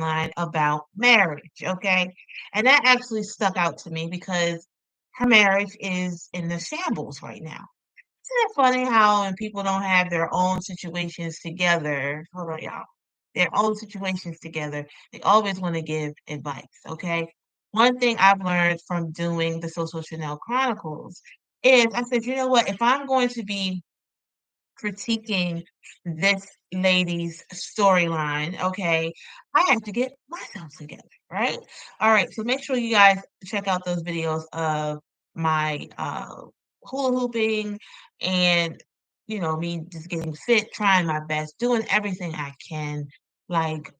timeline about marriage, okay? And that actually stuck out to me because her marriage is in the shambles right now. Isn't it funny how when people don't have their own situations together, hold on, y'all, their own situations together, they always want to give advice, okay? One thing I've learned from doing the SoSo Chanel Chronicles is I said, you know what, if I'm going to be critiquing this lady's storyline, okay, I have to get myself together, right? All right, so make sure you guys check out those videos of my hula hooping and me just getting fit, trying my best, doing everything I can, like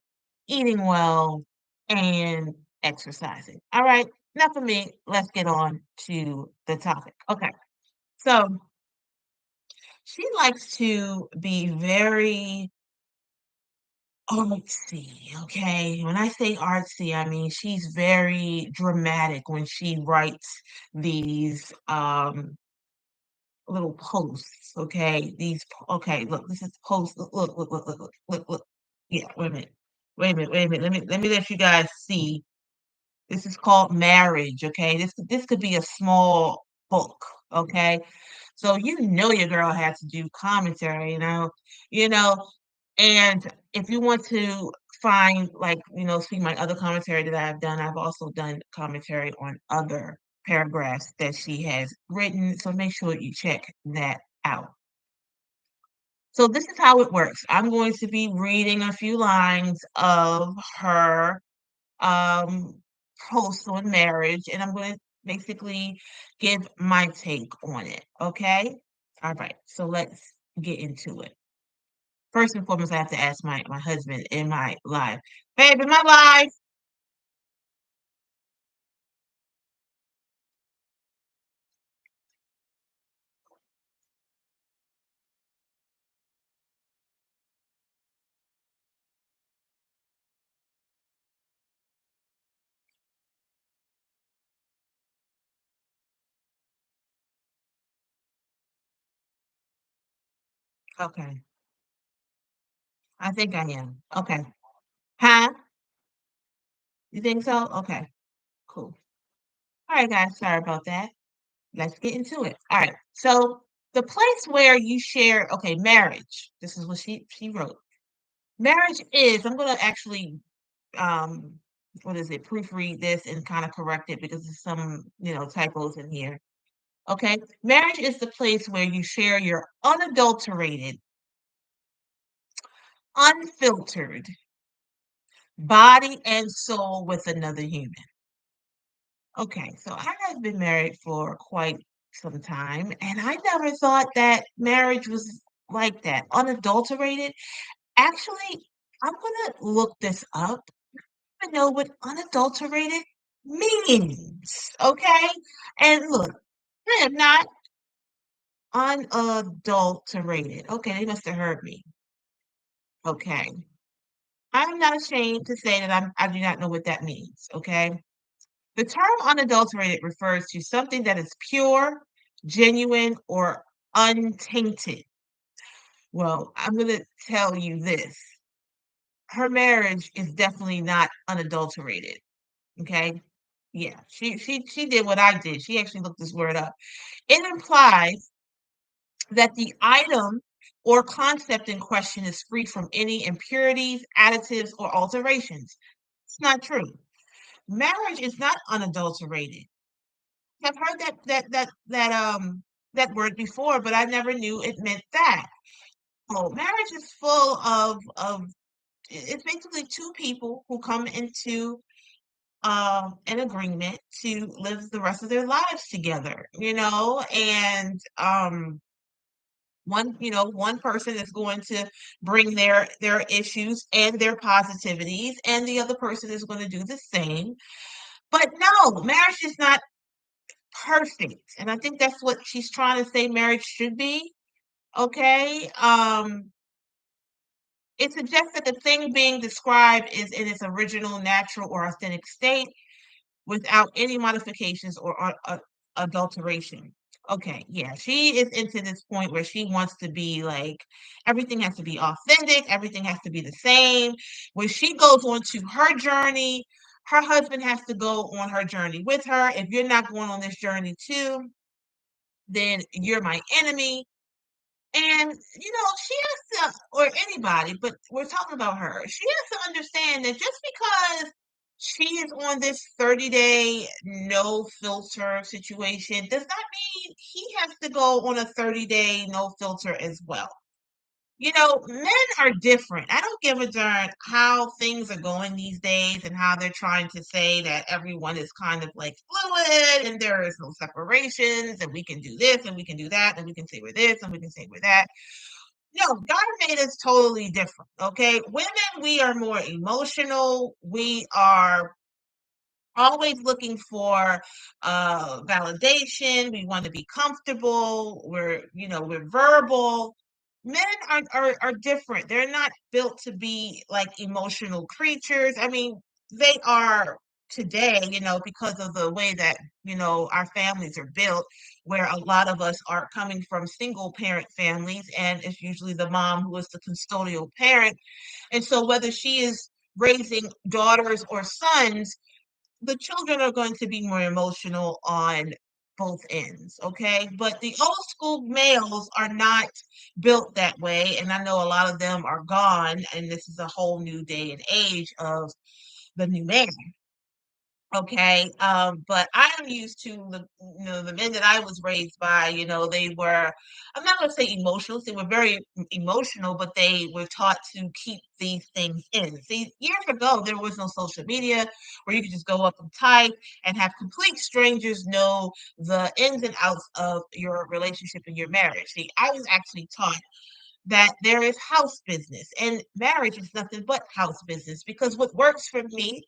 eating well and exercising. All right, enough of me. Let's get on to the topic. Okay, so she likes to be very artsy, okay? When I say artsy, I mean she's very dramatic when she writes these little posts, okay? Okay, look, this is post. Look. Yeah, wait a minute. Wait a minute. Let me let you guys see. This is called marriage, okay? This could be a small book, okay? So you know your girl had to do commentary, you know, and if you want to find like, see my other commentary that I've done, I've also done commentary on other paragraphs that she has written. So make sure you check that out. So this is how it works. I'm going to be reading a few lines of her um, post on marriage, and I'm going to basically give my take on it. Okay. All right. So let's get into it. First and foremost, I have to ask my husband in my live. Babe, in my live. Okay. I think I am. Okay. Huh? You think so? Okay. Cool. All right, guys. Sorry about that. Let's get into it. All right. So the place where you share, okay, marriage. This is what she wrote. Marriage is, I'm gonna actually um what is it, proofread this and kind of correct it because there's some, typos in here. Okay. Marriage is the place where you share your unadulterated, unfiltered body and soul with another human. Okay, so I have been married for quite some time, and I never thought that marriage was like that, unadulterated. Actually, I'm gonna look this up. I know what unadulterated means, okay? And look, I am not unadulterated. Okay, they must have heard me. Okay. I'm not ashamed to say that I do not know what that means, okay? The term unadulterated refers to something that is pure, genuine, or untainted. Well, I'm going to tell you this. Her marriage is definitely not unadulterated. Okay? Yeah, she did what I did. She actually looked this word up. It implies that the item or concept in question is free from any impurities, additives, or alterations. It's not true. Marriage is not unadulterated. I've heard that word before, but I never knew it meant that. Oh, marriage is full of it's basically two people who come into an agreement to live the rest of their lives together, and one person is going to bring their issues and their positivities, and the other person is going to do the same. But no, marriage is not perfect. And I think that's what she's trying to say marriage should be. Okay. It suggests that the thing being described is in its original, natural, or authentic state without any modifications or adulteration. Okay, yeah, she is into this point where she wants to be like everything has to be authentic, everything has to be the same. When she goes on to her journey, her husband has to go on her journey with her. If you're not going on this journey too, then you're my enemy. And she has to, or anybody, but we're talking about her. She has to understand that just because she is on this 30-day no filter situation does not mean he has to go on a 30-day no filter as well. Men are different. I don't give a darn how things are going these days and how they're trying to say that everyone is kind of like fluid and there is no separations and we can do this and we can do that and we can say we're this and we can say we're that. No, God made us totally different. Okay. Women, we are more emotional. We are always looking for validation. We want to be comfortable. We're verbal. Men are different. They're not built to be like emotional creatures. I mean, they are today, because of the way that, our families are built, where a lot of us are coming from single parent families, and it's usually the mom who is the custodial parent. And so whether she is raising daughters or sons, the children are going to be more emotional on both ends, okay? But the old school males are not built that way, and I know a lot of them are gone, and this is a whole new day and age of the new man. Okay, but I am used to the men that I was raised by. They were, I'm not gonna say emotional. They were very emotional, but they were taught to keep these things in. See, years ago there was no social media where you could just go up and type and have complete strangers know the ins and outs of your relationship and your marriage. See, I was actually taught that there is house business and marriage is nothing but house business, because what works for me,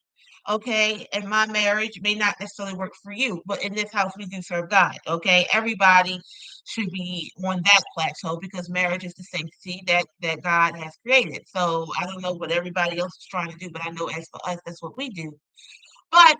okay, and my marriage may not necessarily work for you, but in this house we do serve God. Okay, everybody should be on that plateau because marriage is the sanctity that God has created. So I don't know what everybody else is trying to do, but I know as for us, that's what we do. But,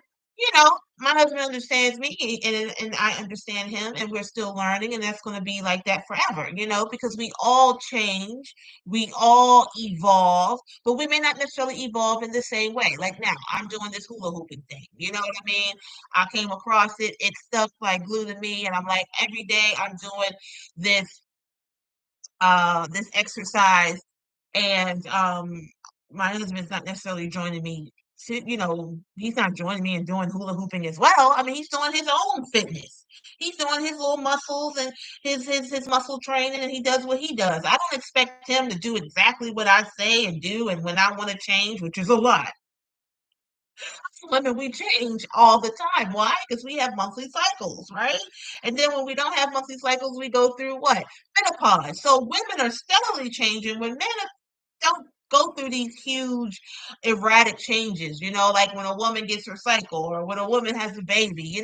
my husband understands me, and I understand him, and we're still learning, and that's going to be like that forever, because we all change, we all evolve, but we may not necessarily evolve in the same way. Like now, I'm doing this hula hooping thing. You know what I mean? I came across it, it stuck like glue to me, and I'm like, every day I'm doing this this exercise, and my husband's not necessarily joining me to, he's not joining me in doing hula hooping as well. I mean, he's doing his own fitness. He's doing his little muscles and his muscle training, and he does what he does. I don't expect him to do exactly what I say and do, and when I want to change, which is a lot. Women, we change all the time. Why? Because we have monthly cycles, right? And then when we don't have monthly cycles, we go through what? Menopause. So women are steadily changing when men don't go through these huge erratic changes, like when a woman gets her cycle or when a woman has a baby.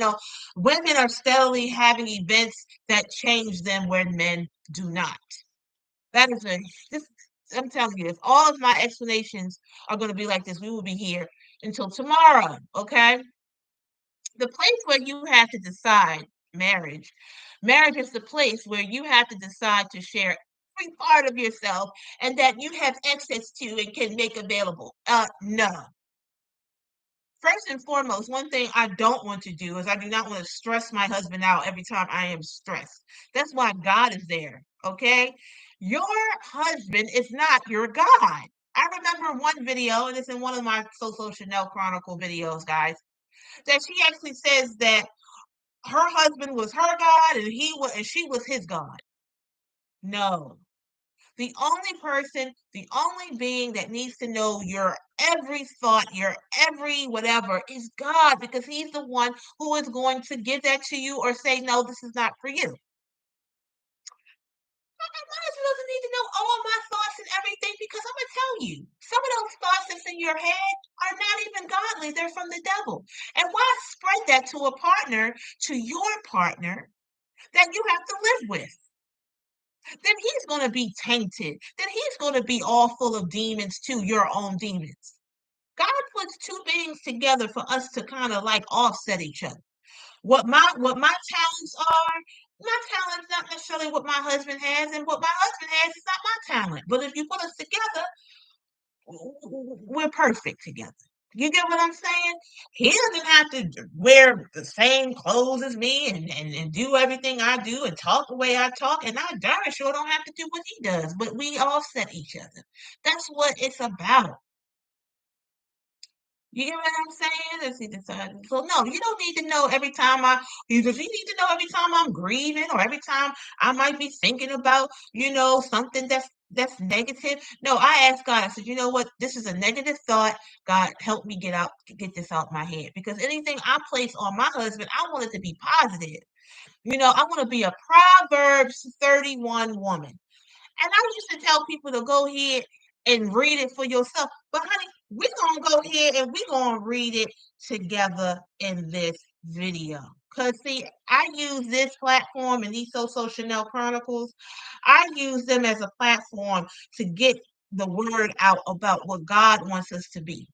Women are steadily having events that change them when men do not. That is this, I'm telling you, if all of my explanations are going to be like this, we will be here until tomorrow. Okay. The place where you have to decide marriage, marriage is the place where you have to decide to share every part of yourself and that you have access to and can make available. No. First and foremost, one thing I don't want to do is I do not want to stress my husband out every time I am stressed. That's why God is there, okay? Your husband is not your God. I remember one video, and it's in one of my SoSo Shanel Chronicle videos, guys, that she actually says that her husband was her God and she was his God. No. The only being that needs to know your every thought, your every whatever is God, because he's the one who is going to give that to you or say, no, this is not for you. My husband doesn't need to know all my thoughts and everything, because I'm going to tell you, some of those thoughts that's in your head are not even godly. They're from the devil. And why spread that to a partner, to your partner that you have to live with? Then he's going to be tainted. Then he's going to be all full of demons too, your own demons. God puts two beings together for us to kind of like offset each other. What my talents are, My talent's not necessarily what my husband has, and what my husband has is not my talent. But if you put us together, we're perfect together. You get what I'm saying? He doesn't have to wear the same clothes as me and do everything I do and talk the way I talk. And I darn sure don't have to do what he does, but we offset each other. That's what it's about. You get what I'm saying? If he decided. So no, you don't need to know every time does he need to know every time I'm grieving or every time I might be thinking about, something that's negative. No, I asked God, I said, you know what? This is a negative thought. God, help me get this out my head. Because anything I place on my husband, I want it to be positive. I want to be a Proverbs 31 woman. And I used to tell people to go ahead and read it for yourself. But honey, we're gonna go ahead and we're gonna read it together in this video. Cause see, I use this platform and these SoSo Chanel Chronicles, I use them as a platform to get the word out about what God wants us to be.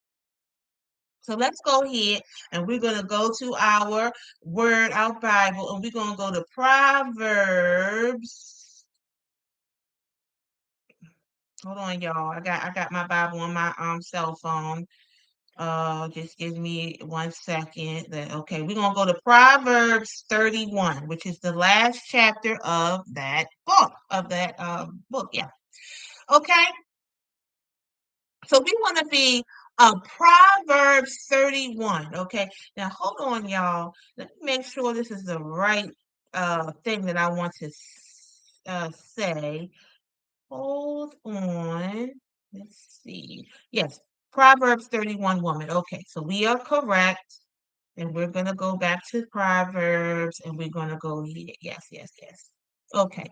So let's go ahead and we're going to go to our word, our Bible, and we're going to go to Proverbs. Hold on, y'all. I got my Bible on my cell phone. Just give me 1 second. Okay, we're gonna go to Proverbs 31, which is the last chapter of that book. Yeah. Okay. So we want to be Proverbs 31. Okay. Now hold on, y'all. Let me make sure this is the right thing that I want to say. Hold on. Let's see. Yes, Proverbs 31 woman. Okay, so we are correct. And we're going to go back to Proverbs and we're going to go here. Yes, yes, yes. Okay.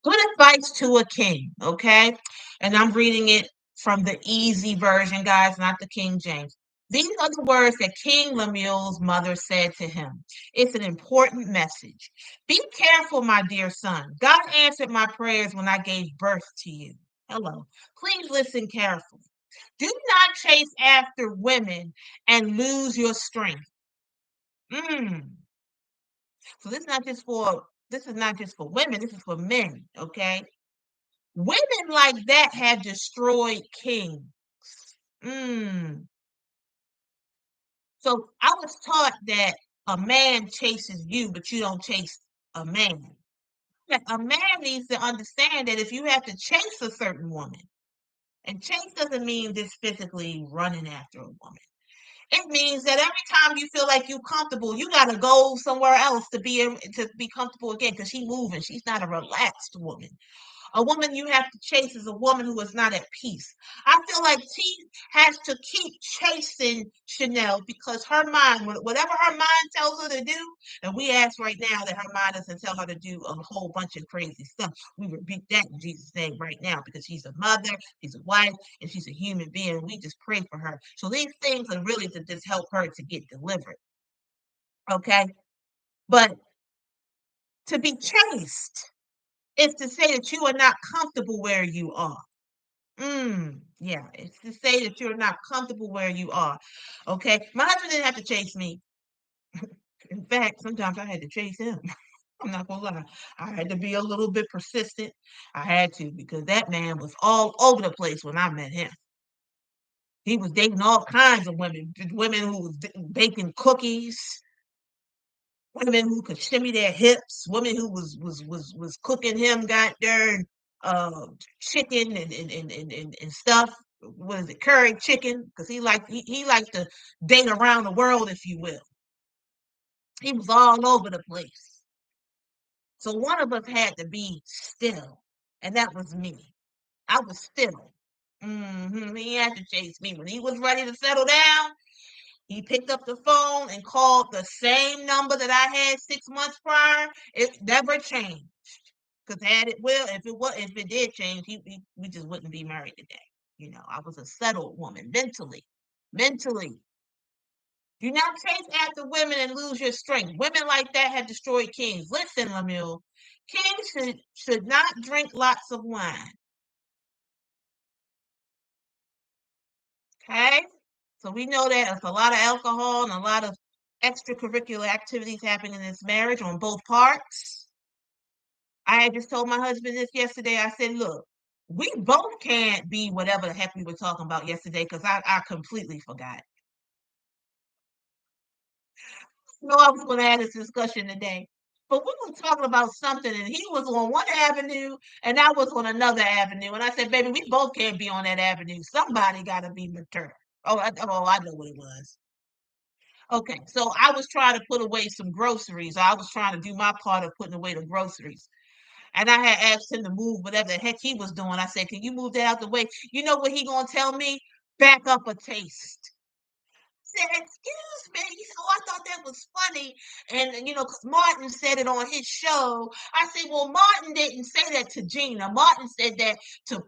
Good advice to a king. Okay. And I'm reading it from the easy version, guys, not the King James. These are the words that King Lemuel's mother said to him. It's an important message. Be careful, my dear son. God answered my prayers when I gave birth to you. Hello. Please listen carefully. Do not chase after women and lose your strength. Mm. So this is not just for women, this is for men, okay? Women like that have destroyed kings. Mm. So I was taught that a man chases you, but you don't chase a man. That a man needs to understand that if you have to chase a certain woman, and chase doesn't mean just physically running after a woman. It means that every time you feel like you're comfortable, you gotta go somewhere else to be comfortable again because she's moving. She's not a relaxed woman. A woman you have to chase is a woman who is not at peace. I feel like she has to keep chasing Chanel because her mind, whatever her mind tells her to do, and we ask right now that her mind doesn't tell her to do a whole bunch of crazy stuff. We rebuke that in Jesus' name right now because she's a mother, she's a wife, and she's a human being. We just pray for her. So these things are really to just help her to get delivered. Okay? But to be chased is to say that you are not comfortable where you are. Yeah, it's to say that you're not comfortable where you are. Okay. My husband didn't have to chase me. In fact, sometimes I had to chase him. I'm not gonna lie. I had to be a little bit persistent. I had to because that man was all over the place when I met him. He was dating all kinds of women who was baking cookies, women who could shimmy their hips, women who was cooking him got darn uh chicken and stuff. What is it, curry chicken? Because he liked to date around the world, if you will. He was all over the place. So one of us had to be still, and that was me. I was still. He had to chase me when he was ready to settle down. He picked up the phone and called the same number that I had 6 months prior. It never changed. Because if it did change, we just wouldn't be married today. I was a settled woman mentally. Mentally. Do not chase after women and lose your strength. Women like that have destroyed kings. Listen, Lemuel. Kings should not drink lots of wine. Okay? So we know that there's a lot of alcohol and a lot of extracurricular activities happening in this marriage on both parts. I had just told my husband this yesterday. I said, look, we both can't be whatever the heck we were talking about yesterday because I completely forgot. No, I was going to have this discussion today. But we were talking about something, and he was on one avenue, and I was on another avenue. And I said, baby, we both can't be on that avenue. Somebody got to be mature. I know what it was. Okay, so I was trying to put away some groceries. I was trying to do my part of putting away the groceries. And I had asked him to move whatever the heck he was doing. I said, can you move that out the way? You know what he gonna tell me? Back up a taste. Said, excuse me. He said, oh, I thought that was funny. And, because Martin said it on his show. I said, well, Martin didn't say that to Gina. Martin said that to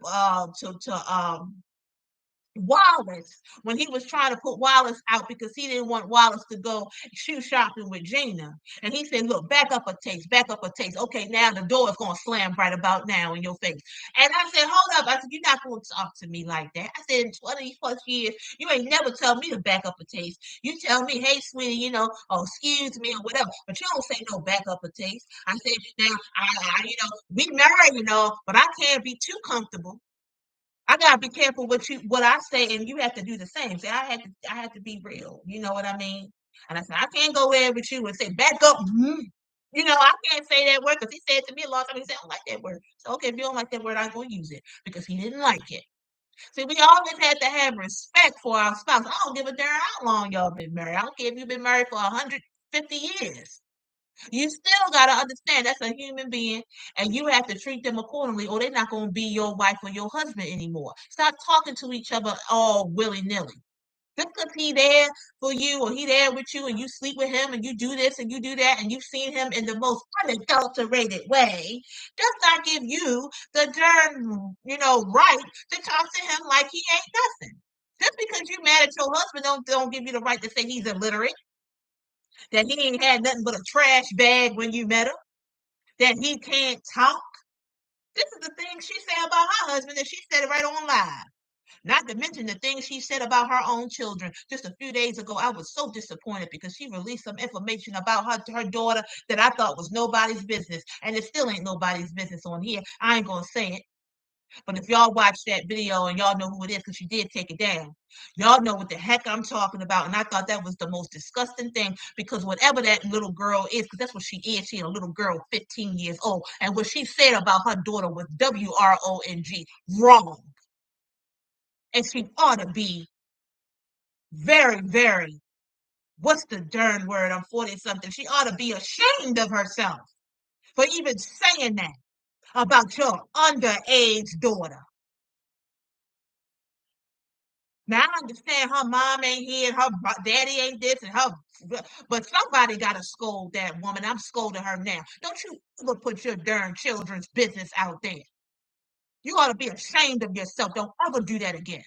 Wallace when he was trying to put Wallace out because he didn't want Wallace to go shoe shopping with Gina. And he said, look, back up a taste, back up a taste. Okay, now the door is going to slam right about now in your face. And I said, hold up. I said, you're not going to talk to me like that. I said, in 20 plus years, you ain't never tell me to back up a taste. You tell me, hey, sweetie, oh, excuse me or whatever. But you don't say no back up a taste. I said, now, we married, but I can't be too comfortable. I gotta be careful what I say, and you have to do the same. See, I had to be real. You know what I mean? And I said, I can't go there with you and say back up. I can't say that word because he said to me a lot of times. He said, I don't like that word. So okay, if you don't like that word, I'm gonna use it because he didn't like it. See, we always had to have respect for our spouse. I don't give a darn how long y'all been married. I don't care if you've been married for 150 years. You still got to understand that's a human being and you have to treat them accordingly or they're not going to be your wife or your husband anymore. Stop talking to each other all willy-nilly. Just because he there for you or he there with you and you sleep with him and you do this and you do that and you've seen him in the most unadulterated way does not give you the darn, right to talk to him like he ain't nothing. Just because you mad at your husband don't give you the right to say he's illiterate, that he ain't had nothing but a trash bag when you met him, that he can't talk. This is the thing she said about her husband, and she said it right on live. Not to mention the things she said about her own children. Just a few days ago, I was so disappointed because she released some information about her daughter that I thought was nobody's business. And it still ain't nobody's business on here. I ain't going to say it. But if y'all watch that video and y'all know who it is, because she did take it down, y'all know what the heck I'm talking about. And I thought that was the most disgusting thing because whatever that little girl is, because that's what she is, she a little girl, 15 years old. And what she said about her daughter was WRONG, wrong. And she ought to be very, very, what's the darn word? I'm 40 something. She ought to be ashamed of herself for even saying that about your underage daughter. Now I understand her mom ain't here, and her daddy ain't this, and her, but somebody got to scold that woman. I'm scolding her now. Don't you ever put your darn children's business out there. You ought to be ashamed of yourself. Don't ever do that again.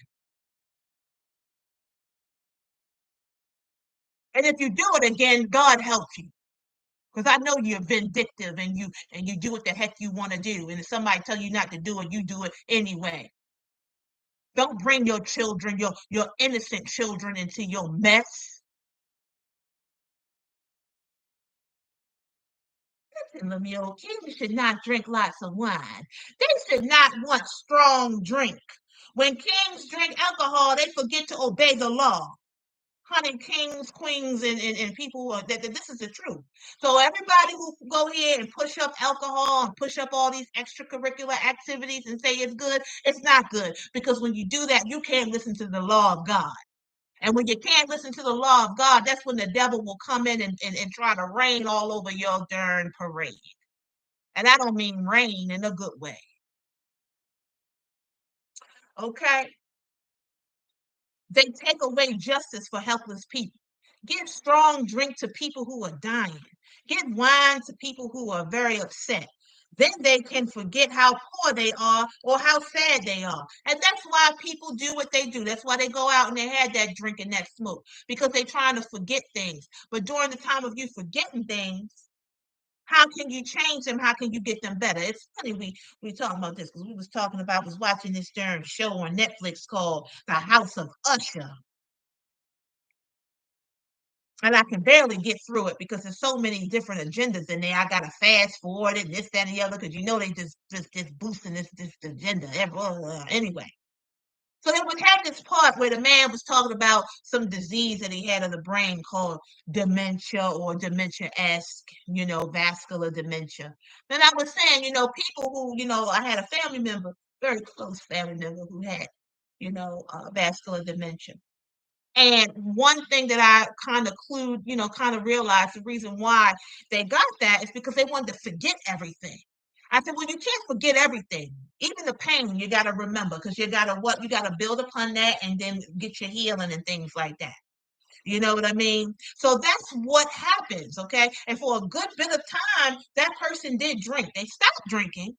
And if you do it again, God help you. Because I know you're vindictive and you do what the heck you want to do. And if somebody tell you not to do it, you do it anyway. Don't bring your children, your innocent children into your mess. Lemuel, kings should not drink lots of wine. They should not want strong drink. When kings drink alcohol, they forget to obey the law. Honey, kings, queens, and people who that this is the truth. So everybody who go here and push up alcohol and push up all these extracurricular activities and say it's good, it's not good. Because when you do that, you can't listen to the law of God. And when you can't listen to the law of God, that's when the devil will come in and try to rain all over your darn parade. And I don't mean rain in a good way. Okay? They take away justice for helpless people. Give strong drink to people who are dying. Give wine to people who are very upset. Then they can forget how poor they are or how sad they are. And that's why people do what they do. That's why they go out and they had that drink and that smoke because they're trying to forget things. But during the time of you forgetting things, how can you change them? How can you get them better? It's funny we talking about this because we was watching this darn show on Netflix called The House of Usher. and I can barely get through it because there's so many different agendas in there. I gotta fast forward it, this, that, and the other, because you know they just boosting this agenda. Anyway, so they would have this part where the man was talking about some disease that he had of the brain called dementia or dementia-esque, vascular dementia. Then I was saying, people who, I had a family member, very close family member who had, vascular dementia. And one thing that I kind of realized the reason why they got that is because they wanted to forget everything. I said, well, you can't forget everything. Even the pain, you got to remember because you got to build upon that and then get your healing and things like that. You know what I mean? So that's what happens, okay? And for a good bit of time, that person did drink. They stopped drinking,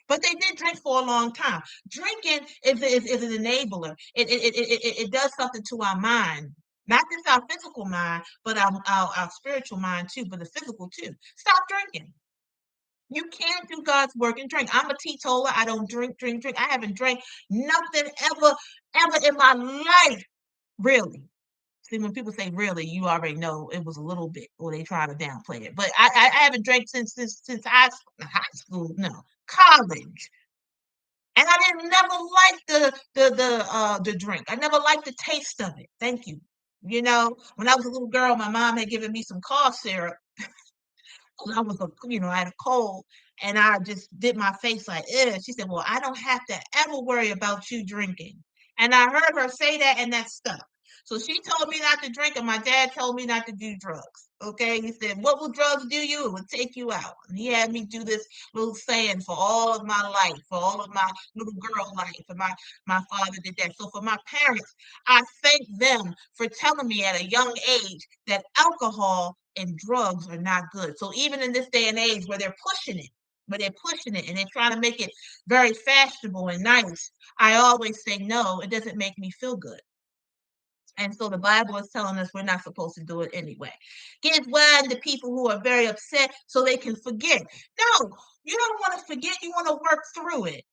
but they did drink for a long time. Drinking is an enabler. It does something to our mind, not just our physical mind, but our spiritual mind too, but the physical too. Stop drinking. You can't do God's work and drink. I'm a teetotaler. I don't drink. I haven't drank nothing ever in my life, really. See, when people say really, you already know it was a little bit, or they try to downplay it. But I haven't drank since high school, no, college. And I didn't never like the drink. I never liked the taste of it. Thank you. When I was a little girl, my mom had given me some cough syrup. I was I had a cold, and I just did my face like, ugh. She said, well, I don't have to ever worry about you drinking. And I heard her say that, and that stuck. So she told me not to drink, and my dad told me not to do drugs. Okay. He said, what will drugs do you? It will take you out. And he had me do this little saying for all of my life, for all of my little girl life. And my father did that. So for my parents, I thank them for telling me at a young age that alcohol and drugs are not good. So even in this day and age where they're pushing it and they're trying to make it very fashionable and nice, I always say no, it doesn't make me feel good. And so the Bible is telling us we're not supposed to do it anyway. Give wine to people who are very upset so they can forget. No, you don't want to forget. You want to work through it.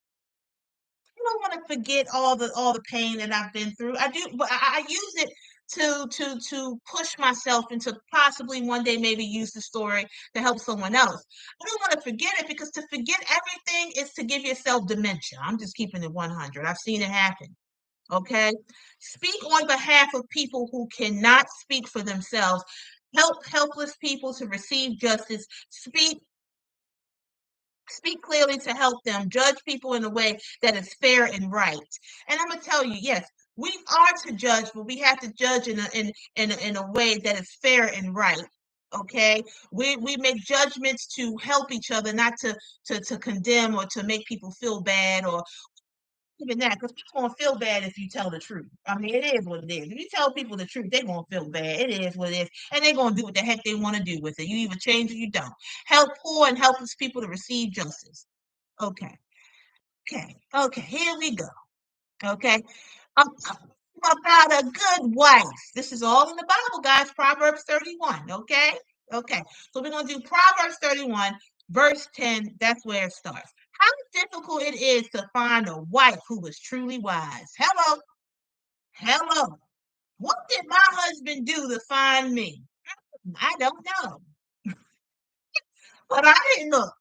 You don't want to forget all the pain that I've been through. I do, but I use it to push myself into possibly one day maybe use the story to help someone else. I don't want to forget it because to forget everything is to give yourself dementia. I'm just keeping it 100. I've seen it happen. Okay. Speak on behalf of people who cannot speak for themselves. Help helpless people to receive justice. Speak clearly to help them. Judge people in a way that is fair and right. And I'm gonna tell you, yes, we are to judge, but we have to judge in a way that is fair and right. Okay, we make judgments to help each other, not to condemn or to make people feel bad or even that, because people gonna feel bad if you tell the truth. I mean, it is what it is. If you tell people the truth, they're gonna feel bad. It is what it is, and they're gonna do what the heck they want to do with it. You either change or you don't. Help poor and helpless people to receive justice. Okay, okay. Here we go. Okay, um, about a good wife. This is all in the Bible, guys. Proverbs 31. Okay. So we're gonna do Proverbs 31, verse 10. That's where it starts. How difficult it is to find a wife who is truly wise. Hello, hello. What did my husband do to find me? I don't know, but I didn't look.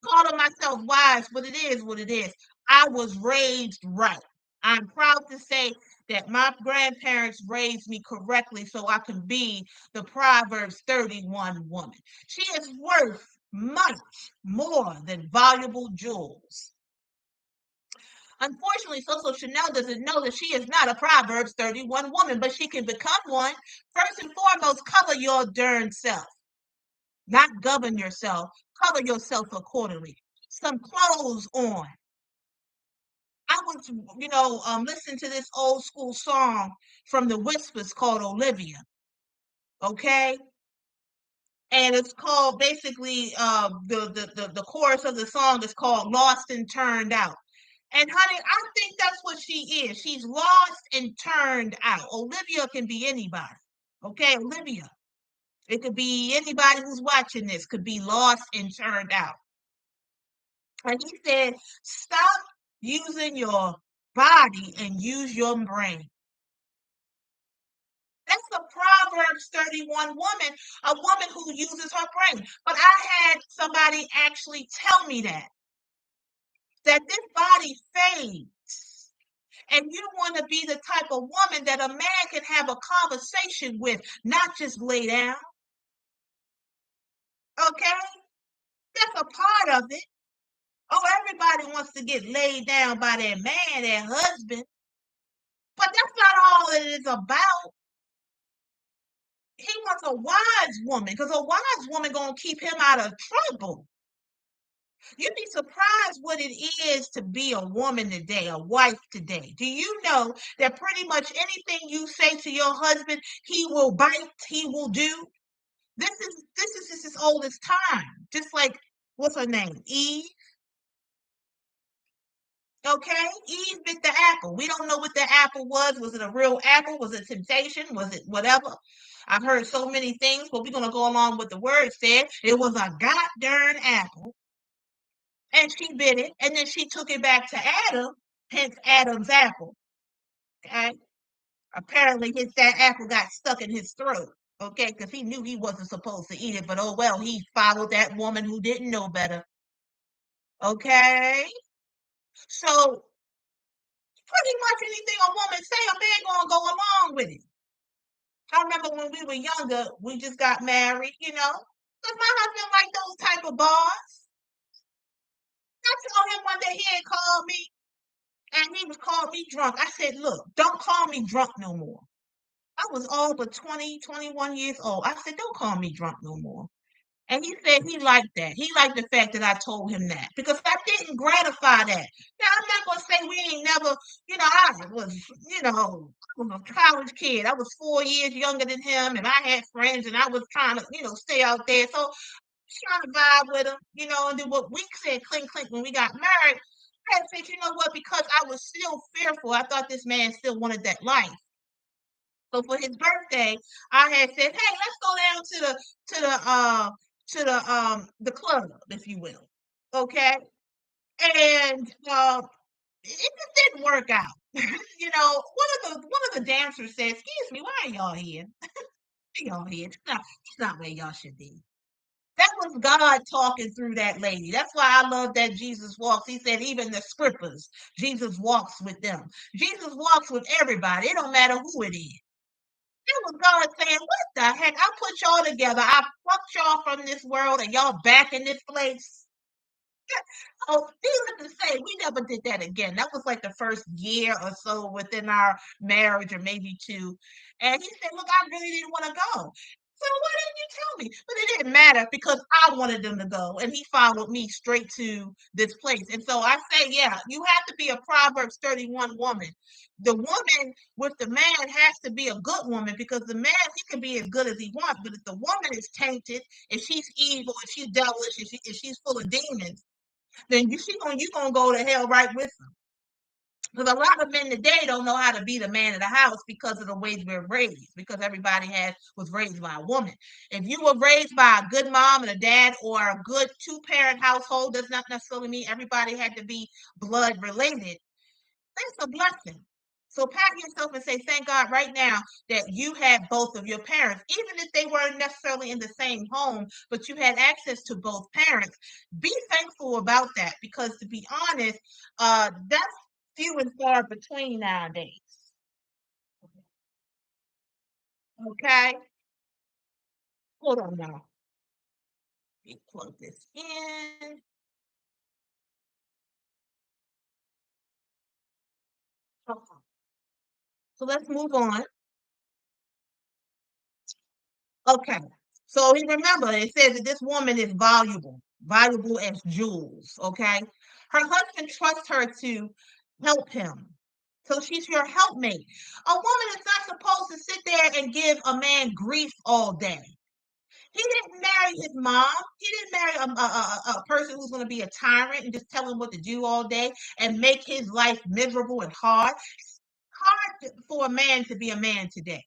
Calling myself wise, but it is what it is. I was raised right. I'm proud to say that my grandparents raised me correctly so I can be the Proverbs 31 woman. She is worth much more than valuable jewels. Unfortunately, SoSo Shanel doesn't know that she is not a Proverbs 31 woman, but she can become one. First and foremost, cover your darn self, not govern yourself. Cover yourself accordingly. Some clothes on. I was, listening to this old school song from the Whispers called Olivia. Okay, and it's called basically the chorus of the song is called "Lost and Turned Out." And honey, I think that's what she is. She's lost and turned out. Olivia can be anybody. Okay, Olivia. It could be anybody who's watching this, could be lost and turned out. And he said, stop using your body and use your brain. That's a Proverbs 31 woman, a woman who uses her brain. But I had somebody actually tell me that this body fades. And you want to be the type of woman that a man can have a conversation with, not just lay down. Okay? That's a part of it. Oh, everybody wants to get laid down by their man, their husband. But that's not all it is about. He wants a wise woman because a wise woman gonna keep him out of trouble. You'd be surprised what it is to be a woman today, a wife today. Do you know that pretty much anything you say to your husband, he will bite, he will do? This is as old as time. Just like what's her name? Eve. Okay, Eve bit the apple. We don't know what the apple was. Was it a real apple? Was it temptation? Was it whatever? I've heard so many things, but we're gonna go along with the word said. It was a god darn apple, and she bit it, and then she took it back to Adam, hence Adam's apple. Okay, apparently that apple got stuck in his throat. Okay, because he knew he wasn't supposed to eat it, but oh well, he followed that woman who didn't know better. Okay, so pretty much anything a woman say, a man gonna go along with it. I remember when we were younger, we just got married, you know. Cause my husband like those type of bars. I told him one day he had called me and he was calling me drunk. I said, look, don't call me drunk no more. I was all but 20, 21 years old. I said, don't call me drunk no more. And he said he liked that. He liked the fact that I told him that because I didn't gratify that. Now, I'm not going to say we ain't never, I was, I was a college kid. I was 4 years younger than him and I had friends and I was trying to, stay out there. So trying to vibe with him, and then what we said, clink, clink, when we got married, I had said, you know what, because I was still fearful. I thought this man still wanted that life. So for his birthday, I had said, "Hey, let's go down to the club, if you will." Okay, and it just didn't work out. One of the dancers said, "Excuse me, why are y'all here? Why y'all here? It's not where y'all should be." That was God talking through that lady. That's why I love that Jesus walks. He said, even the scrippers, Jesus walks with them. Jesus walks with everybody. It don't matter who it is. It was God saying, what the heck? I put y'all together. I fucked y'all from this world and y'all back in this place. So needless to say, we never did that again. That was like the first year or so within our marriage, or maybe two. And he said, look, I really didn't want to go. So why didn't you tell me? But it didn't matter because I wanted them to go. And he followed me straight to this place. And so I say, yeah, you have to be a Proverbs 31 woman. The woman with the man has to be a good woman because the man, he can be as good as he wants. But if the woman is tainted, if she's evil, if she's devilish, if she's full of demons, then you gonna go to hell right with them. Because a lot of men today don't know how to be the man of the house because of the way we're raised. Because everybody was raised by a woman. If you were raised by a good mom and a dad or a good two-parent household, does not necessarily mean everybody had to be blood related. That's a blessing. So pat yourself and say, thank God right now that you had both of your parents, even if they weren't necessarily in the same home, but you had access to both parents. Be thankful about that because to be honest, that's few and far between nowadays. Okay? Hold on now. Let me plug this in. Okay. So let's move on. Okay. So he remember it says that this woman is valuable as jewels. Okay. Her husband trusts her to help him. So she's your helpmate. A woman is not supposed to sit there and give a man grief all day. He didn't marry his mom. He didn't marry a person who's going to be a tyrant and just tell him what to do all day and make his life miserable and hard. It's hard for a man to be a man today.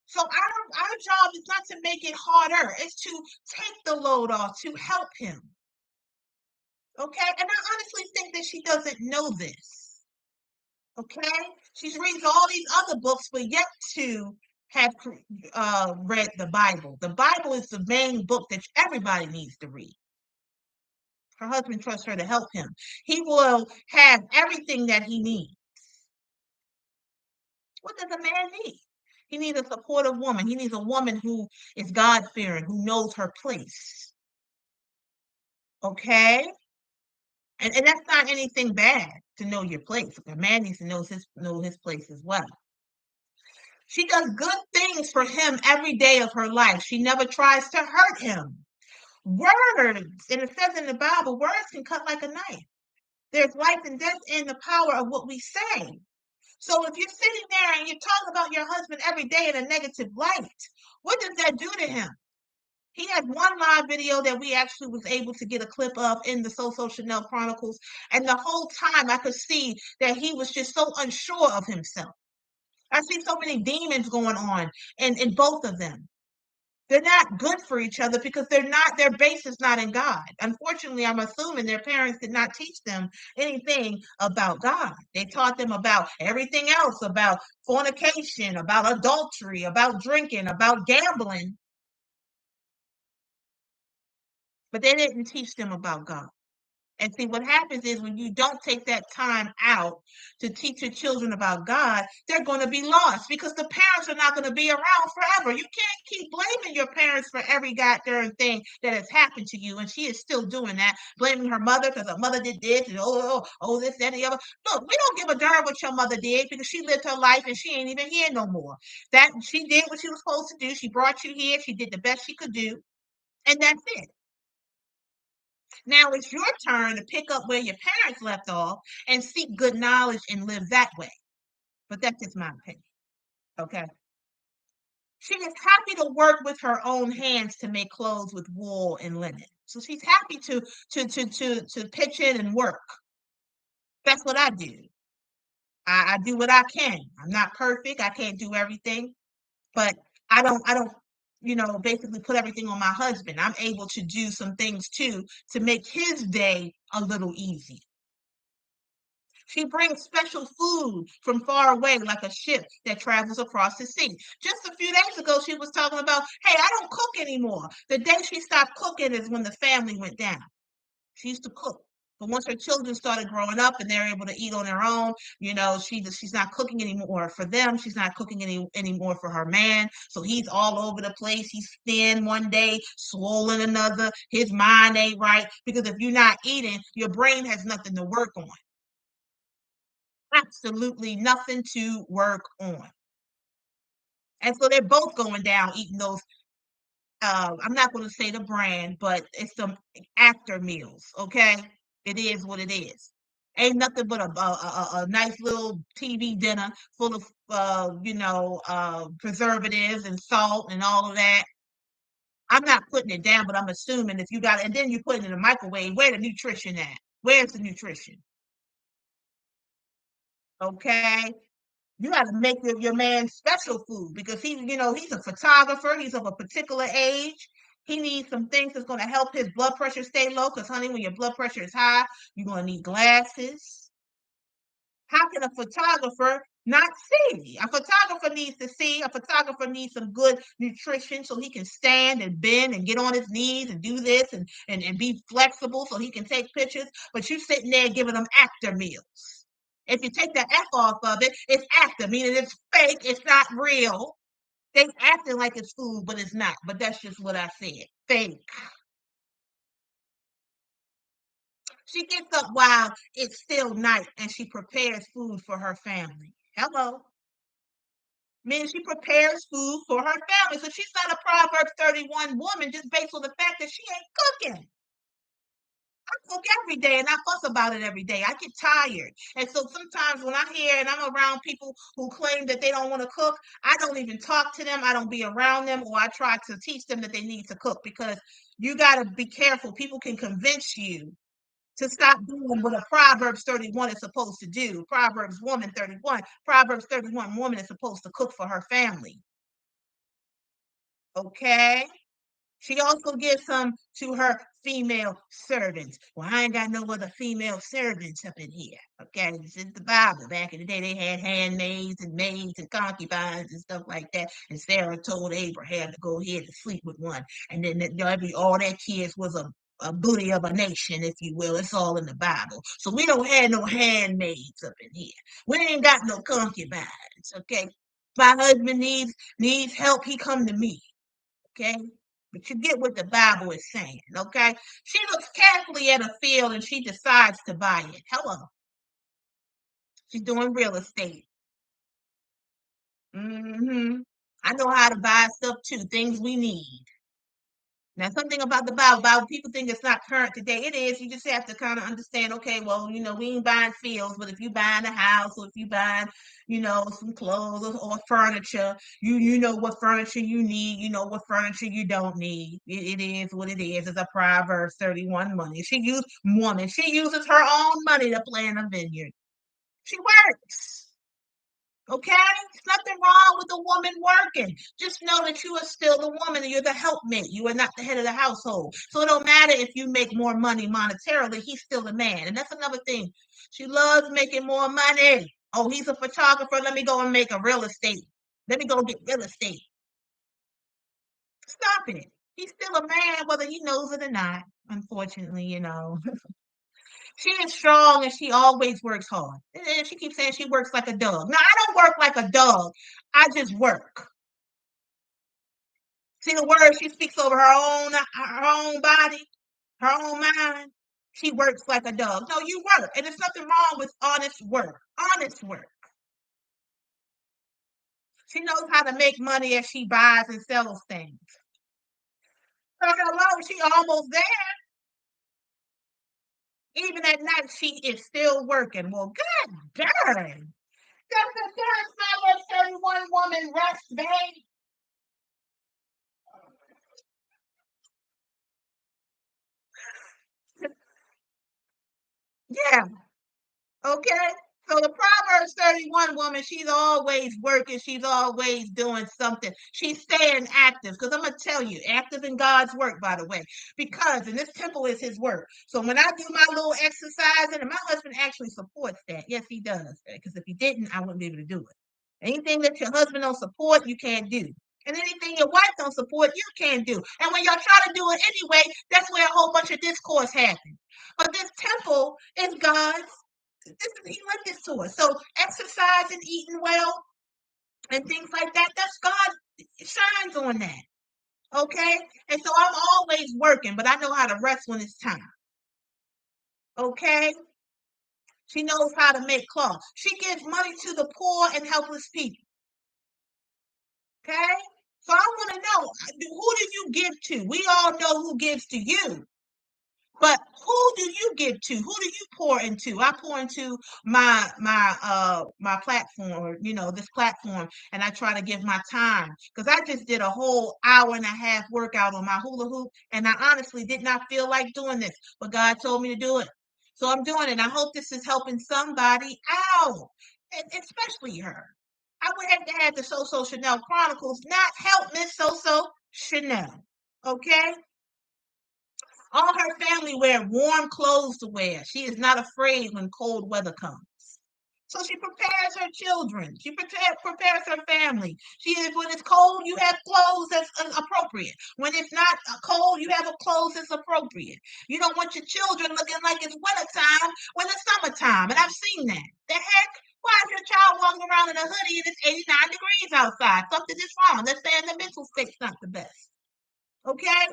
So our job is not to make it harder. It's to take the load off, to help him. Okay? And I honestly think that she doesn't know this. Okay? She's reading all these other books, but yet to have read the Bible. The Bible is the main book that everybody needs to read. Her husband trusts her to help him. He will have everything that he needs. What does a man need? He needs a supportive woman. He needs a woman who is God fearing, who knows her place. Okay? And that's not anything bad to know your place. A man needs to know his place as well. She does good things for him every day of her life. She never tries to hurt him. Words, and it says in the Bible, words can cut like a knife. There's life and death in the power of what we say. So if you're sitting there and you're talking about your husband every day in a negative light, what does that do to him? He had one live video that we actually was able to get a clip of in the SoSo Shanel Chronicles, and the whole time I could see that he was just so unsure of himself. I see so many demons going on in both of them. They're not good for each other because their base is not in God. Unfortunately, I'm assuming their parents did not teach them anything about God. They taught them about everything else, about fornication, about adultery, about drinking, about gambling, but they didn't teach them about God. And see, what happens is when you don't take that time out to teach your children about God, they're going to be lost because the parents are not going to be around forever. You can't keep blaming your parents for every goddamn thing that has happened to you. And she is still doing that, blaming her mother because her mother did this and this, that, and the other. Look, we don't give a darn what your mother did because she lived her life and she ain't even here no more. That she did what she was supposed to do. She brought you here. She did the best she could do. And that's it. Now it's your turn to pick up where your parents left off and seek good knowledge and live that way. But that's just my opinion. Okay. She is happy to work with her own hands to make clothes with wool and linen. So she's happy to pitch in and work. That's what I do. I do what I can. I'm not perfect. I can't do everything, but I don't basically put everything on my husband. I'm able to do some things too to make his day a little easier. She brings special food from far away, like a ship that travels across the sea. Just a few days ago, she was talking about, hey, I don't cook anymore. The day she stopped cooking is when the family went down. She used to cook. But once her children started growing up and they're able to eat on their own, she's not cooking anymore for them. She's not cooking anymore for her man. So he's all over the place. He's thin one day, swollen another. His mind ain't right. Because if you're not eating, your brain has nothing to work on. Absolutely nothing to work on. And so they're both going down eating those. I'm not going to say the brand, but it's some actor meals. Okay, it is what it is. Ain't nothing but a nice little TV dinner full of preservatives and salt and all of that. I'm not putting it down, but I'm assuming if you got it, and then you put it in the microwave, where the nutrition at? Where's the nutrition? Okay, you got to make your man special food because he's a photographer. He's of a particular age. He needs some things that's going to help his blood pressure stay low. Because, honey, when your blood pressure is high, you're going to need glasses. How can a photographer not see? A photographer needs to see. A photographer needs some good nutrition so he can stand and bend and get on his knees and do this and be flexible so he can take pictures. But you sitting there giving them actor meals. If you take the F off of it, it's actor, meaning it's fake, it's not real. They acting like it's food, but it's not. But that's just what I said. Fake. She gets up while it's still night and she prepares food for her family. Hello. Meaning she prepares food for her family. So she's not a Proverbs 31 woman just based on the fact that she ain't cooking. I cook every day and I fuss about it every day. I get tired. And so sometimes when I hear and I'm around people who claim that they don't want to cook, I don't even talk to them. I don't be around them or I try to teach them that they need to cook because you got to be careful. People can convince you to stop doing what a Proverbs 31 is supposed to do. Proverbs woman 31. Proverbs 31 woman is supposed to cook for her family. Okay? She also gives some to her female servants. Well, I ain't got no other female servants up in here. Okay, this is the Bible. Back in the day, they had handmaids and maids and concubines and stuff like that. And Sarah told Abraham to go ahead and sleep with one. And then all their kids was a booty of a nation, if you will. It's all in the Bible. So we don't have no handmaids up in here. We ain't got no concubines. Okay, my husband needs help. He come to me. Okay. But you get what the Bible is saying, okay? She looks carefully at a field and she decides to buy it. Hello. She's doing real estate. I know how to buy stuff too, things we need. Now, something about the Bible, people think it's not current today. It is. You just have to kind of understand, okay, well, we ain't buying fields, but if you buying a house or if you buying, some clothes or furniture, you know what furniture you need, you know what furniture you don't need. It is what it is. It's a Proverbs 31 money. She uses her own money to plant a vineyard. She works. Okay? There's nothing wrong with a woman working. Just know that you are still a woman and you're the helpmate. You are not the head of the household. So it don't matter if you make more money monetarily, he's still a man. And that's another thing. She loves making more money. Oh, he's a photographer. Let me go and make a real estate. Let me go get real estate. Stop it. He's still a man, whether he knows it or not. Unfortunately. She is strong and she always works hard. And she keeps saying she works like a dog. No, I don't work like a dog. I just work. See the words she speaks over her own body, her own mind. She works like a dog. No, you work. And there's nothing wrong with honest work. Honest work. She knows how to make money as she buys and sells things. So hello, she almost there. Even at night, she is still working. Well, good darn. That's the third Proverbs 31 woman rest, babe. Yeah. Okay. So the Proverbs 31 woman, she's always working. She's always doing something. She's staying active. Because I'm going to tell you, active in God's work, by the way. And this temple is his work. So when I do my little exercise, and my husband actually supports that. Yes, he does. Because if he didn't, I wouldn't be able to do it. Anything that your husband don't support, you can't do. And anything your wife don't support, you can't do. And when y'all try to do it anyway, that's where a whole bunch of discourse happens. But this temple is God's. He lent this to us. So exercise and eating well and things like that, that's God shines on that. Okay? And so I'm always working, but I know how to rest when it's time. Okay? She knows how to make cloth. She gives money to the poor and helpless people. Okay? So I want to know, who do you give to? We all know who gives to you. But who do you give to? Who do you pour into? I pour into my platform, this platform, and I try to give my time because I just did a whole hour and a half workout on my hula hoop, and I honestly did not feel like doing this, but God told me to do it. So I'm doing it. I hope this is helping somebody out, and especially her. I would have to have the SoSo Shanel Chronicles not help Miss SoSo Shanel. Okay? All her family wear warm clothes to wear. She is not afraid when cold weather comes. So she prepares her children. She prepares her family. When it's cold, you have clothes that's appropriate. When it's not cold, you have a clothes that's appropriate. You don't want your children looking like it's wintertime when it's summertime. And I've seen that. The heck? Why is your child walking around in a hoodie and it's 89 degrees outside? Something is wrong. They're saying the mental state's not the best. Okay?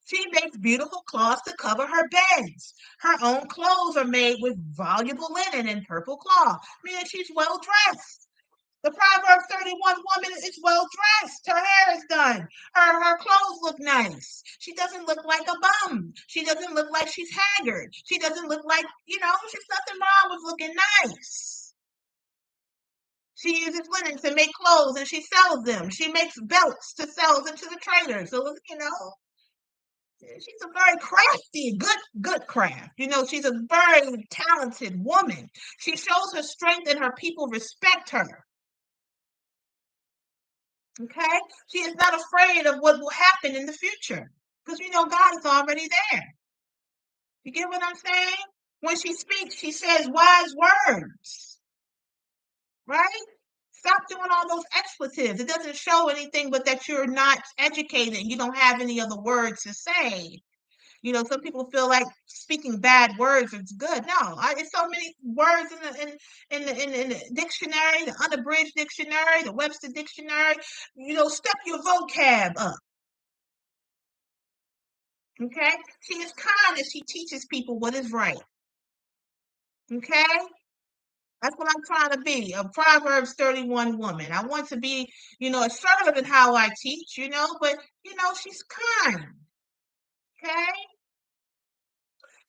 She makes beautiful cloths to cover her beds. Her own clothes are made with valuable linen and purple cloth, meaning she's well dressed. The Proverbs 31 woman is well dressed. Her hair is done. Her clothes look nice. She doesn't look like a bum. She doesn't look like she's haggard. She doesn't look like, she's nothing wrong with looking nice. She uses linen to make clothes and she sells them. She makes belts to sell them to the traders. So, she's a very crafty, good craft. She's a very talented woman. She shows her strength and her people respect her. Okay? She is not afraid of what will happen in the future because you know God is already there. You get what I'm saying? When she speaks, she says wise words, right? Stop doing all those expletives. It doesn't show anything but that you're not educated. You don't have any other words to say. You know, some people feel like speaking bad words is good. No, it's so many words in the dictionary, the unabridged dictionary, the Webster dictionary. You know, step your vocab up. Okay, she is kind and she teaches people what is right. Okay, that's what I'm trying to be, a Proverbs 31 woman. I want to be, you know, assertive in how I teach. You know, but you know, she's kind. Okay.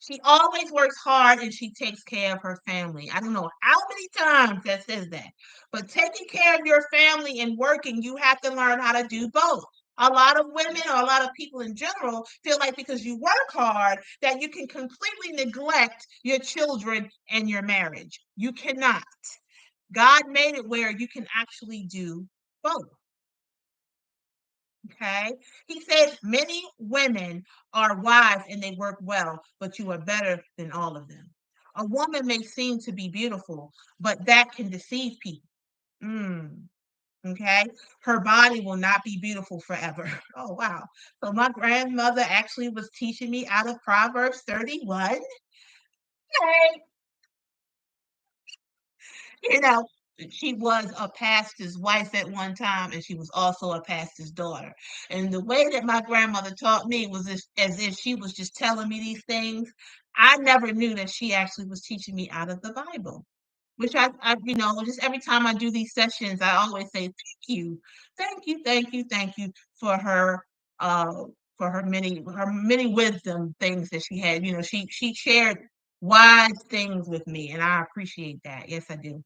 She always works hard and she takes care of her family. I don't know how many times that says that, but taking care of your family and working, you have to learn how to do both. A lot of women or a lot of people in general feel like because you work hard that you can completely neglect your children and your marriage. You cannot. God made it where you can actually do both. Okay. He said many women are wise and they work well, but you are better than all of them. A woman may seem to be beautiful, but that can deceive people. Mm, okay. Her body will not be beautiful forever. Oh, wow. So my grandmother actually was teaching me out of Proverbs 31. Okay. You know, she was a pastor's wife at one time, and she was also a pastor's daughter. And the way that my grandmother taught me was as if she was just telling me these things. I never knew that she actually was teaching me out of the Bible. Which you know, just every time I do these sessions, I always say, "Thank you, thank you, thank you, thank you for uh, her many wisdom things that she had." You know, she shared wise things with me, and I appreciate that. Yes, I do.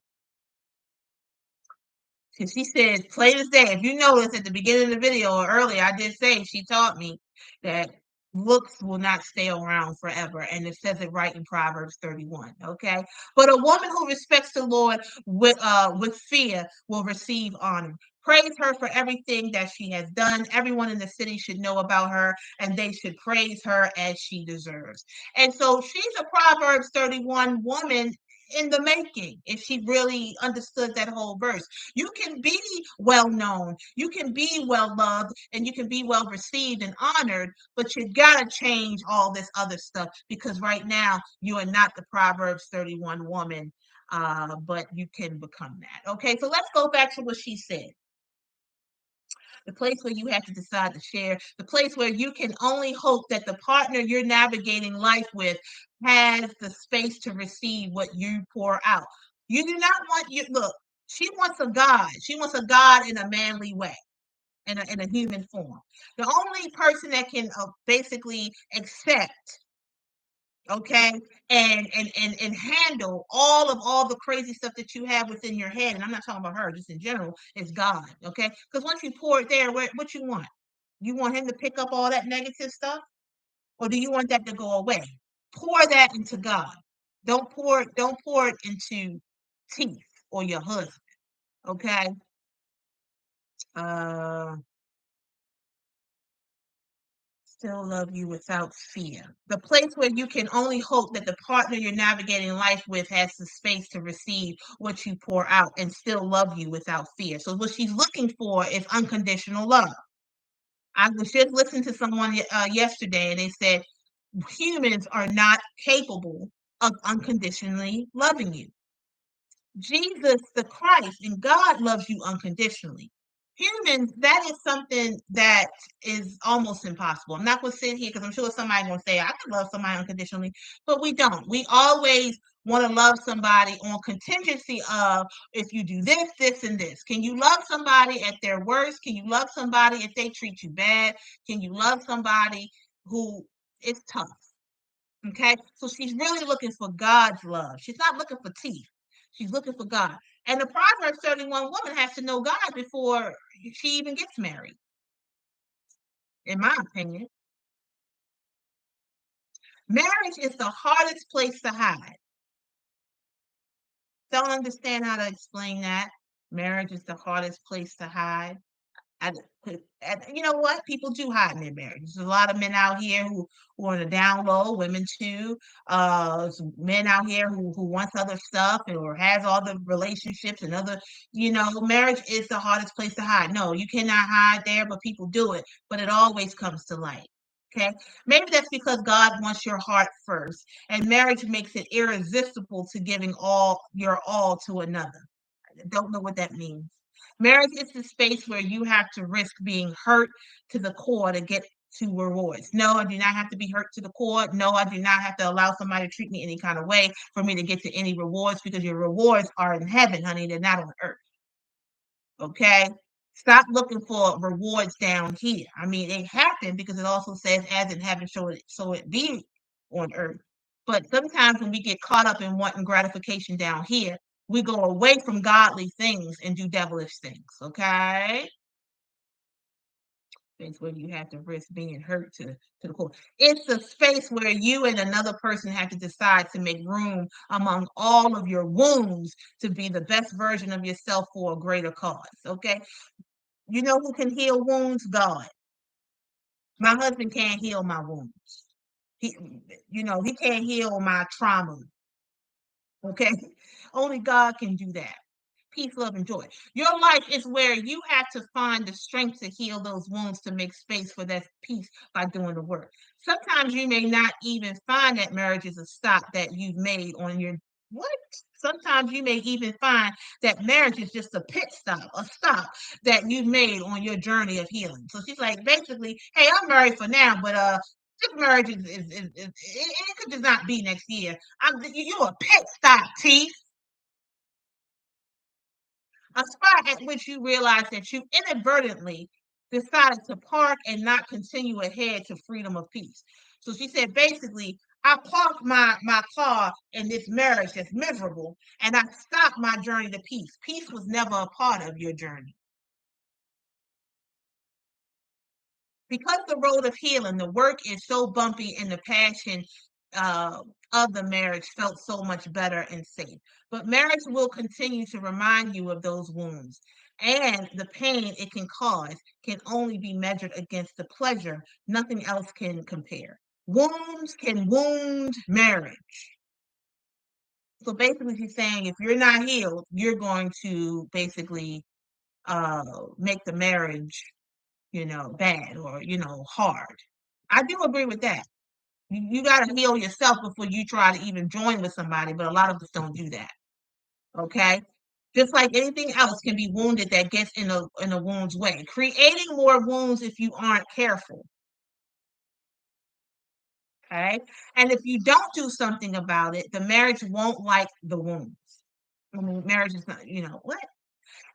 Because she said, plain as day, if you notice at the beginning of the video or earlier, I did say she taught me that looks will not stay around forever. And it says it right in Proverbs 31. Okay. But a woman who respects the Lord with fear will receive honor. Praise her for everything that she has done. Everyone in the city should know about her and they should praise her as she deserves. And so she's a Proverbs 31 woman in the making if she really understood that whole verse. You can be well known, you can be well loved, and you can be well received and honored, but you gotta change all this other stuff because right now you are not the Proverbs 31 woman, but you can become that. Okay, so let's go back to what she said. The place where you have to decide to share, the place where you can only hope that the partner you're navigating life with has the space to receive what you pour out. You do not want you look, she wants a God. She wants a God in a manly way, in a human form. The only person that can basically accept, okay, and handle all the crazy stuff that you have within your head, and I'm not talking about her, just in general, is God, okay? Because once you pour it there, what you want? You want him to pick up all that negative stuff, or do you want that to go away? Pour that into God. Don't pour it into teeth or your husband, okay? Uh Still love you without fear. The place where you can only hope that the partner you're navigating life with has the space to receive what you pour out and still love you without fear. So, what she's looking for is unconditional love. I was just listening to someone yesterday and they said humans are not capable of unconditionally loving you. Jesus the Christ and God loves you unconditionally. Humans, that is something that is almost impossible. I'm not going to sit here because I'm sure somebody going to say I can love somebody unconditionally, but we don't. We always want to love somebody on contingency of if you do this, this, and this. Can you love somebody at their worst? Can you love somebody if they treat you bad? Can you love somebody who is tough? Okay, so she's really looking for God's love. She's not looking for teeth. She's looking for God. And the Proverbs 31 woman has to know God before she even gets married, in my opinion. Marriage is the hardest place to hide. Don't understand how to explain that. Marriage is the hardest place to hide. I and you know what? People do hide in their marriages. There's a lot of men out here who are on the down low, women too. Some men out here who wants other stuff or has all the relationships and other, marriage is the hardest place to hide. No, you cannot hide there, but people do it. But it always comes to light. Okay. Maybe that's because God wants your heart first, and marriage makes it irresistible to giving all your all to another. Don't know what that means. Marriage is the space where you have to risk being hurt to the core to get to rewards. No, I do not have to be hurt to the core. No, I do not have to allow somebody to treat me any kind of way for me to get to any rewards because your rewards are in heaven, honey. They're not on earth. Okay. Stop looking for rewards down here. I mean, it happened because it also says, as in heaven, so it be on earth. But sometimes when we get caught up in wanting gratification down here, we go away from godly things and do devilish things. Okay. Space where you have to risk being hurt to the core. It's a space where you and another person have to decide to make room among all of your wounds to be the best version of yourself for a greater cause. Okay. You know who can heal wounds? God. My husband can't heal my wounds. He, he can't heal my trauma. Okay. Only God can do that. Peace, love, and joy. Your life is where you have to find the strength to heal those wounds to make space for that peace by doing the work. Sometimes you may not even find that marriage is a stop that you've made on your what? Sometimes you may even find that marriage is just a pit stop, a stop that you made on your journey of healing. So she's like, basically, hey, I'm married for now, but this marriage it could just not be next year. You're a pit stop, T. A spot at which you realize that you inadvertently decided to park and not continue ahead to freedom of peace. So she said, basically, I parked my car in this marriage that's miserable, and I stopped my journey to peace. Peace was never a part of your journey. Because the road of healing, the work is so bumpy and the passion uh, of the marriage felt so much better and safe. But marriage will continue to remind you of those wounds. And the pain it can cause can only be measured against the pleasure. Nothing else can compare. Wounds can wound marriage. So basically, she's saying if you're not healed, you're going to basically make the marriage bad or, hard. I do agree with that. You got to heal yourself before you try to even join with somebody, but a lot of us don't do that. Okay. Just like anything else can be wounded that gets in a wound's way, creating more wounds if you aren't careful. Okay. And if you don't do something about it, the marriage won't like the wounds. I mean, marriage is not, what?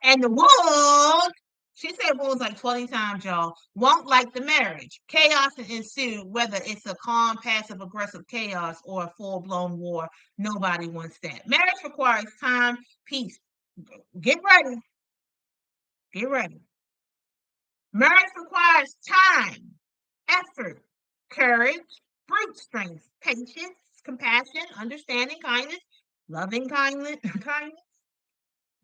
And the wound, she said wounds like 20 times, y'all, won't like the marriage. Chaos will ensue, whether it's a calm, passive aggressive chaos or a full blown war. Nobody wants that. Marriage requires time, peace. Get ready. Get ready. Marriage requires time, effort, courage, brute strength, patience, compassion, understanding, kindness, loving kindness, kindness,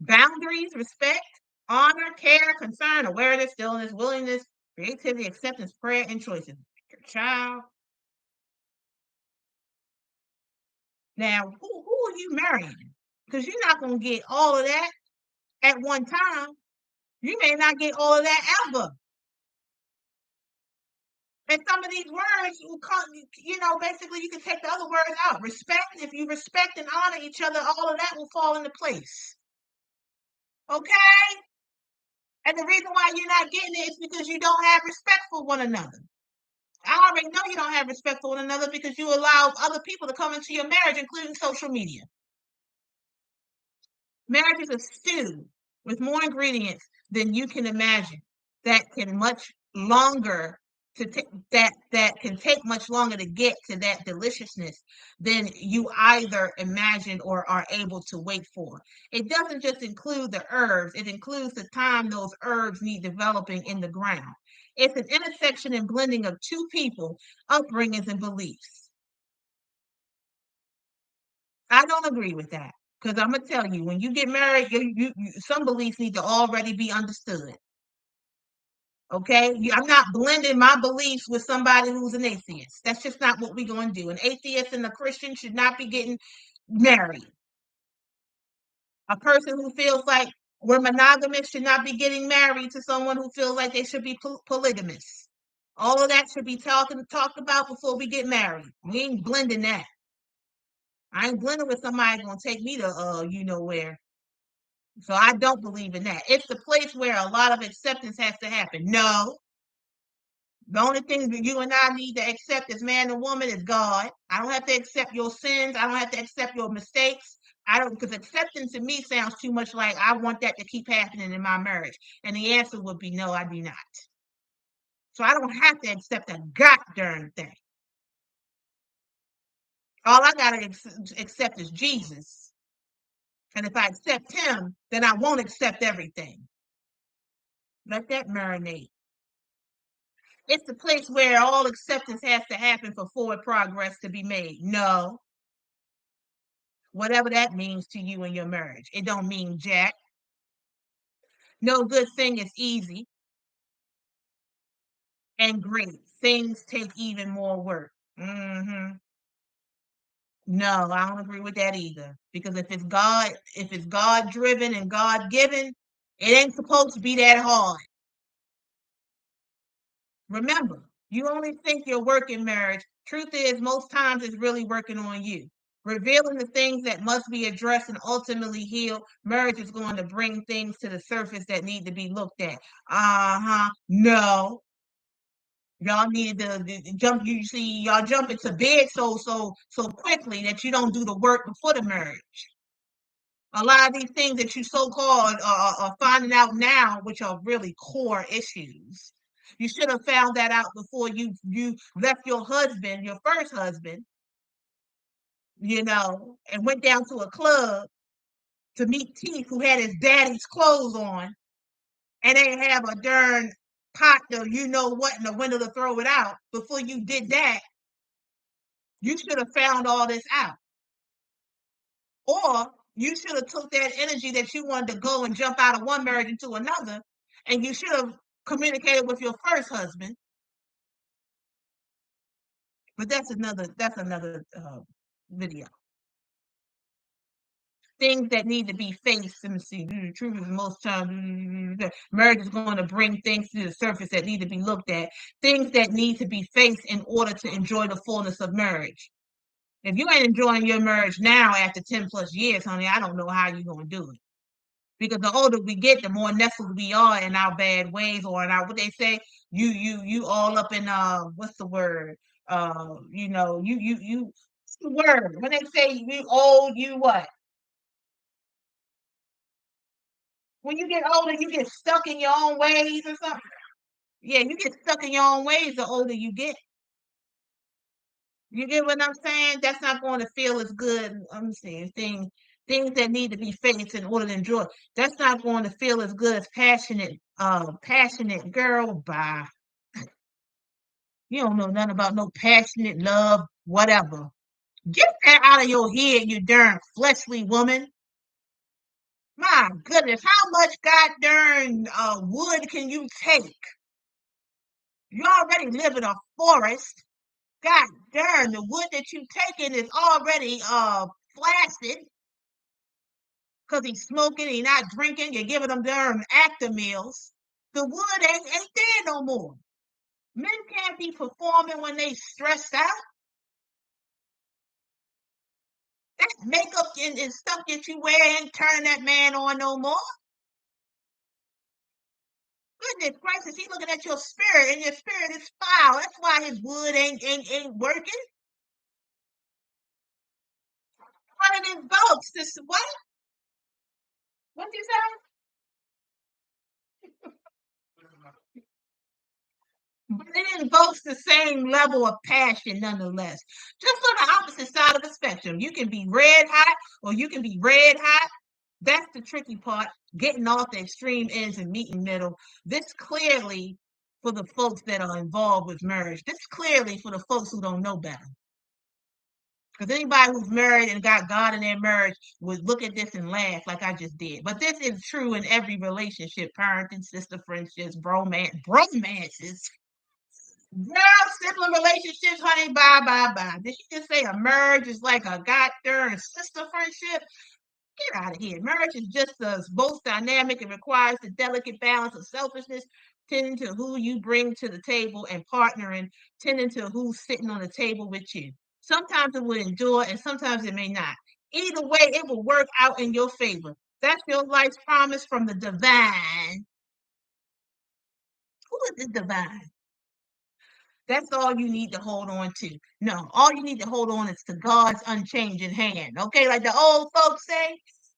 boundaries, respect, honor, care, concern, awareness, stillness, willingness, creativity, acceptance, prayer, and choices. Your child. Now, who are you marrying? Because you're not going to get all of that at one time. You may not get all of that ever. And some of these words, basically you can take the other words out. Respect, if you respect and honor each other, all of that will fall into place. Okay? And the reason why you're not getting it is because you don't have respect for one another. I already know you don't have respect for one another because you allow other people to come into your marriage, including social media. Marriage is a stew with more ingredients than you can imagine that can much longer to take that can take much longer to get to that deliciousness than you either imagine or are able to wait for. It doesn't just include the herbs, it includes the time those herbs need developing in the ground. It's an intersection and blending of two people, upbringings, and beliefs. I don't agree with that. Because I'm gonna tell you, when you get married, some beliefs need to already be understood. Okay, I'm not blending my beliefs with somebody who's an atheist. That's just not what we're going to do. An atheist and a Christian should not be getting married. A person who feels like we're monogamous should not be getting married to someone who feels like they should be polygamous. All of that should be talked about before we get married. We ain't blending that. I ain't blending with somebody gonna take me to you know where. So I don't believe in that. It's the place where a lot of acceptance has to happen. No, the only thing that you and I need to accept as man and woman is God. I don't have to accept your sins. I don't have to accept your mistakes. I don't, because acceptance to me sounds too much like I want that to keep happening in my marriage. And the answer would be no, I do not. So I don't have to accept a goddamn thing. All I gotta accept is Jesus. And if I accept him, then I won't accept everything. Let that marinate. It's the place where all acceptance has to happen for forward progress to be made. No, whatever that means to you in your marriage. It don't mean jack. No good thing is easy and great. Things take even more work. No, I don't agree with that either. Because if it's God driven and God given, it ain't supposed to be that hard. Remember, you only think you're working marriage. Truth is, most times it's really working on you. Revealing the things that must be addressed and ultimately healed, marriage is going to bring things to the surface that need to be looked at. No. Y'all need to jump. You see, y'all jump into bed so quickly that you don't do the work before the marriage. A lot of these things that you so-called are finding out now, which are really core issues. You should have found that out before you left your husband, your first husband, and went down to a club to meet Teeth, who had his daddy's clothes on, and ain't have a darn pot to you know what in the window to throw it out. Before you did that, you should have found all this out. Or you should have took that energy that you wanted to go and jump out of one marriage into another, and you should have communicated with your first husband. But that's another video. Things that need to be faced. Let me see. The truth is, most times, marriage is going to bring things to the surface that need to be looked at. Things that need to be faced in order to enjoy the fullness of marriage. If you ain't enjoying your marriage now after 10 plus years, honey, I don't know how you're going to do it. Because the older we get, the more nestled we are in our bad ways or in our what they say, you all up in what's the word? You what's the word? When they say you old, you what? When you get older, you get stuck in your own ways or something. Yeah, you get stuck in your own ways the older you get. You get what I'm saying? That's not going to feel as good. I'm saying things that need to be faced in order to enjoy. That's not going to feel as good as passionate girl. Bye. You don't know nothing about no passionate love, whatever. Get that out of your head, you darn fleshly woman. My goodness, how much goddamn wood can you take? You already live in a forest. God darn, the wood that you taking is already flaccid because he's smoking, he's not drinking, you're giving him darn actor meals. The wood ain't there no more. Men can't be performing when they stressed out. That makeup and stuff that you wear ain't turning that man on no more. Goodness gracious, he's looking at your spirit, and your spirit is foul. That's why his wood ain't working. One of his folks, this what? What you say? But it invokes the same level of passion nonetheless. Just on the opposite side of the spectrum. You can be red hot or you can be red hot. That's the tricky part, getting off the extreme ends and meeting middle. This clearly for the folks that are involved with marriage. This clearly for the folks who don't know better. Because anybody who's married and got God in their marriage would look at this and laugh like I just did. But this is true in every relationship, parenting, sister friendships, bromances. Girl, sibling relationships, honey, bye, bye, bye. Did she just say a marriage is like a goddamn sister friendship? Get out of here. Marriage is just as both dynamic and requires the delicate balance of selfishness, tending to who you bring to the table, and partnering, tending to who's sitting on the table with you. Sometimes it will endure and sometimes it may not. Either way, it will work out in your favor. That's your life's promise from the divine. Who is the divine? That's all you need to hold on to. No, all you need to hold on is to God's unchanging hand. Okay, like the old folks say,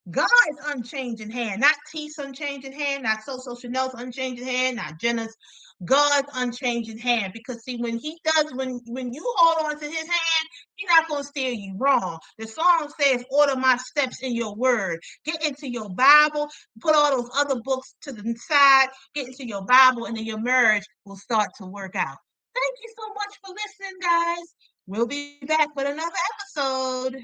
God's unchanging hand, not T's unchanging hand, not SoSo Shanel's unchanging hand, not Jenna's. God's unchanging hand. Because see, when He does, when you hold on to His hand, He's not gonna steer you wrong. The song says, "Order my steps in Your Word." Get into your Bible. Put all those other books to the side. Get into your Bible, and then your marriage will start to work out. Thank you so much for listening, guys. We'll be back with another episode.